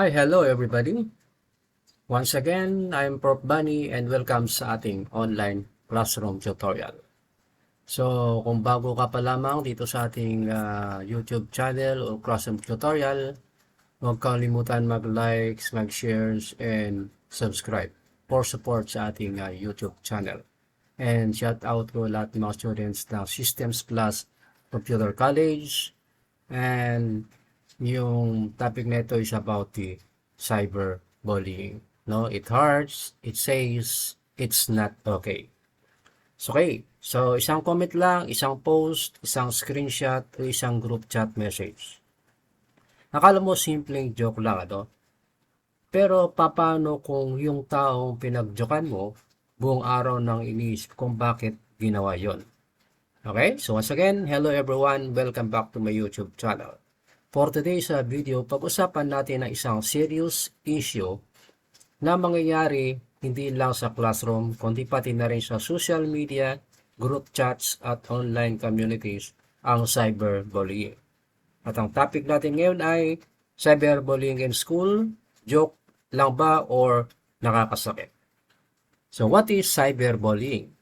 Hi, hello everybody. Once again, I'm Profbanie and welcome sa ating online classroom tutorial. So, kung bago ka pa lamang dito sa ating YouTube channel o classroom tutorial, huwag kalimutan mag-likes, mag-shares, and subscribe for support sa ating YouTube channel. And shout out ko lahat ng mga students ng Systems Plus Computer College. And yung topic nito is about the cyberbullying. No, it hurts, it says, it's not okay. So, isang comment lang, isang post, isang screenshot, o isang group chat message. Nakala mo simpleng joke lang, Pero paano kung yung taong pinagjokan mo, buong araw nang iniisip kung bakit ginawa yon? Okay, so once again, hello everyone, welcome back to my YouTube channel. For today's video, pag-usapan natin ang isang serious issue na mangyayari hindi lang sa classroom, kundi pati na rin sa social media, group chats at online communities, ang cyberbullying. At ang topic natin ngayon ay cyberbullying in school, joke lang ba or nakakasakit? So what is cyberbullying?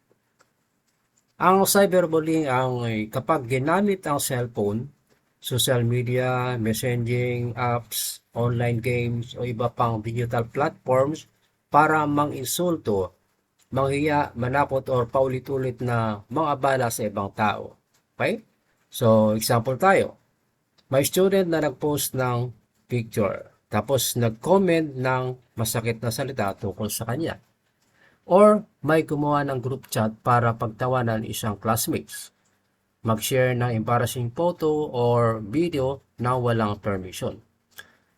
Ang cyberbullying ay kapag ginamit ang cellphone, social media, messaging apps, online games o iba pang digital platforms para mang-insulto, manghiya, manakot o paulit-ulit na mangabala sa ibang tao. Okay? So, example tayo. May student na nag-post ng picture, tapos nag-comment ng masakit na salita tungkol sa kanya. Or may gumawa ng group chat para pagtawanan isang classmates. Mag-share ng embarrassing photo or video na walang permission.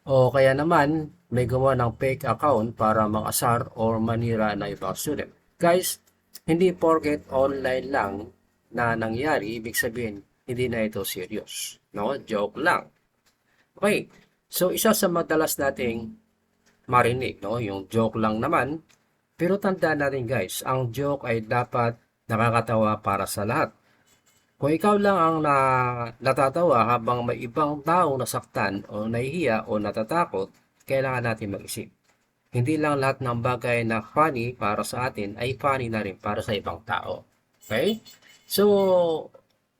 O kaya naman, may gumawa ng fake account para mang-asar or manira na ibang student. Guys, hindi porket online lang na nangyari, ibig sabihin, hindi na ito serious. No? Joke lang. Okay, so isa sa madalas nating marinig, yung joke lang naman. Pero tandaan natin guys, ang joke ay dapat nakakatawa para sa lahat. Kung ikaw lang ang natatawa habang may ibang taong nasaktan o nahihiya o natatakot, kailangan natin mag-isip. Hindi lang lahat ng bagay na funny para sa atin ay funny na rin para sa ibang tao. Okay? So,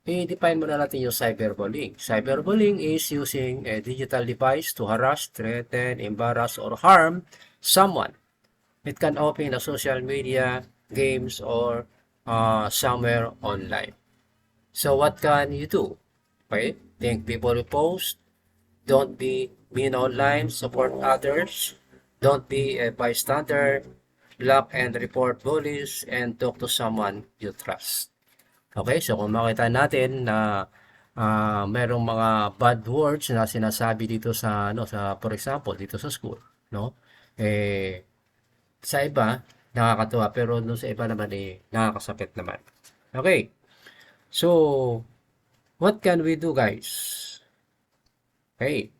i-define muna natin yung cyberbullying. Cyberbullying is using a digital device to harass, threaten, embarrass, or harm someone. It can open a social media, games, or somewhere online. So what can you do? Okay? Think before you post. Don't be mean online. Support others. Don't be a bystander. Block and report bullies and talk to someone you trust. Okay? So kung makita natin na merong mga bad words na sinasabi dito sa for example dito sa school, sa iba nakakatuwa pero sa iba naman nakakasakit naman. Okay. So, what can we do, guys? Okay.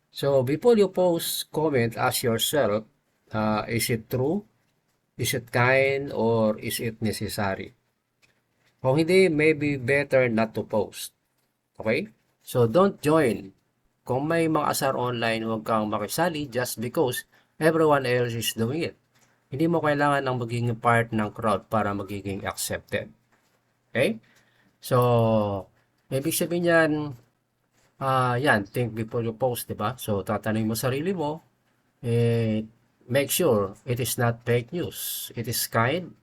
So, before you post, comment, ask yourself, is it true? Is it kind? Or is it necessary? Kung hindi, maybe better not to post. Okay? So, don't join. Kung may mga asar online, huwag kang makisali just because everyone else is doing it. Hindi mo kailangan ng magiging part ng crowd para magiging accepted. Okay? So, ibig sabihin yan, think before you post, diba? So, tatanungin mo sarili mo, make sure it is not fake news. It is kind.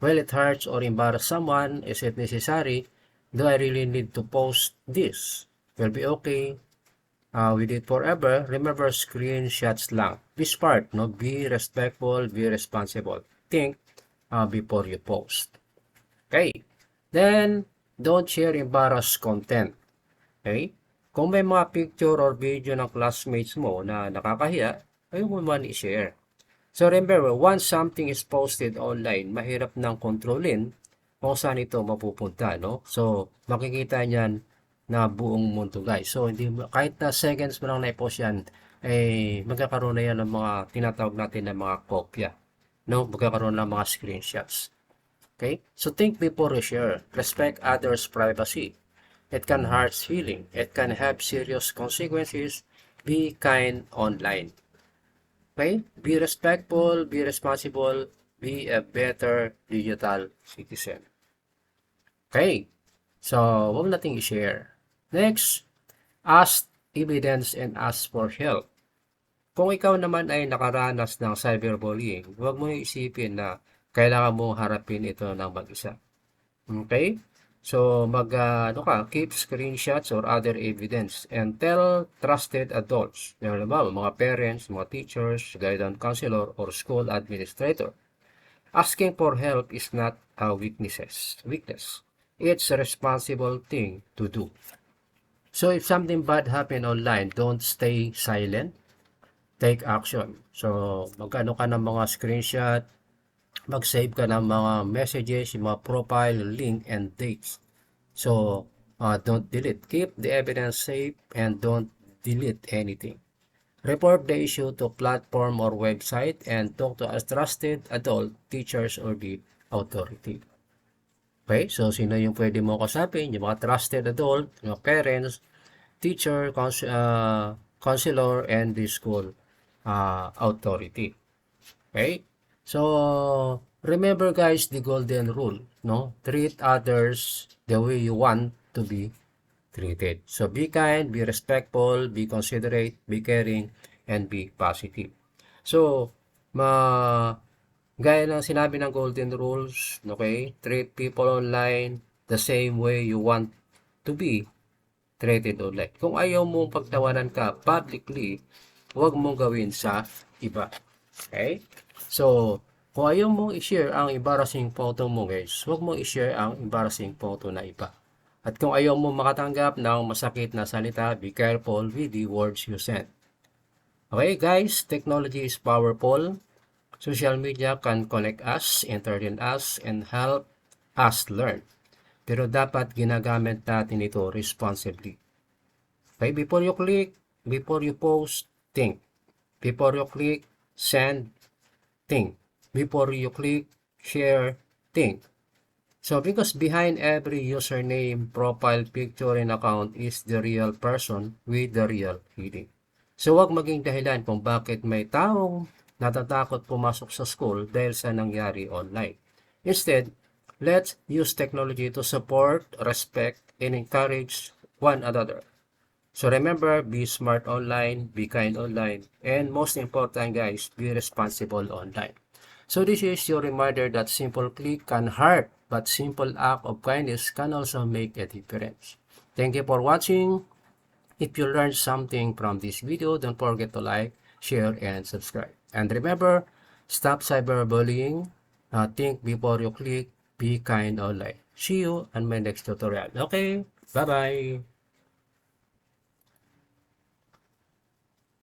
Will it hurt or embarrass someone? Is it necessary? Do I really need to post this? Will be okay. With it forever. Remember, screenshots lang. This part, be respectful, be responsible. Think before you post. Okay. Then, don't share embarrassed content. Okay? Kung may mga picture or video ng classmates mo na nakakahiya, ayaw mo man i-share. So remember, once something is posted online, mahirap nang kontrolin kung saan ito mapupunta, So, makikita niyan na buong mundo, guys. So, kahit na seconds mo lang na-post yan, magkakaroon na yan ng mga tinatawag natin na mga kopya. Magkakaroon ng mga screenshots. Okay? So think before you share. Respect others' privacy. It can hurt feeling. It can have serious consequences. Be kind online. Okay? Be respectful, be responsible, be a better digital citizen. Okay? So, huwag nating i-share. Next, ask evidence and ask for help. Kung ikaw naman ay nakaranas ng cyberbullying, huwag mo isipin na kailangan mo harapin ito ng mag-isa. Okay? So, keep screenshots or other evidence and tell trusted adults. Mga parents, mga teachers, guidance counselor, or school administrator. Asking for help is not a weakness. It's a responsible thing to do. So, if something bad happen online, don't stay silent. Take action. So, magkano ka ng mga screenshot, mag-save ka ng mga messages, yung mga profile, link, and dates. So, don't delete. Keep the evidence safe and don't delete anything. Report the issue to platform or website and talk to a trusted adult, teachers, or the authority. Okay, so sino yung pwede mo kausapin? Yung mga trusted adult, yung parents, teacher, counselor, and the school authority. Okay? So, remember guys, the golden rule, no? Treat others the way you want to be treated. So, be kind, be respectful, be considerate, be caring, and be positive. So, gaya ng sinabi ng golden rules, okay? Treat people online the same way you want to be treated online. Kung ayaw mong pagtawanan ka publicly, huwag mong gawin sa iba. Okay? So, kung ayaw mong i-share ang embarrassing photo mo guys, huwag mong i-share ang embarrassing photo na iba. At kung ayaw mong makatanggap ng masakit na salita, be careful with the words you send. Okay guys, technology is powerful. Social media can connect us, entertain us, and help us learn. Pero dapat ginagamit natin ito responsibly. Okay, before you click, before you post, think. Before you click, send, think. Before you click, share, think. So, because behind every username, profile, picture, and account is the real person with the real feeling. So, wag maging dahilan kung bakit may taong natatakot pumasok sa school dahil sa nangyari online. Instead, let's use technology to support, respect, and encourage one another. So remember, be smart online, be kind online, and most important guys, be responsible online. So this is your reminder that simple click can hurt, but simple act of kindness can also make a difference. Thank you for watching. If you learned something from this video, don't forget to like, share, and subscribe. And remember, stop cyberbullying. Think before you click, be kind online. See you on my next tutorial. Okay, bye-bye.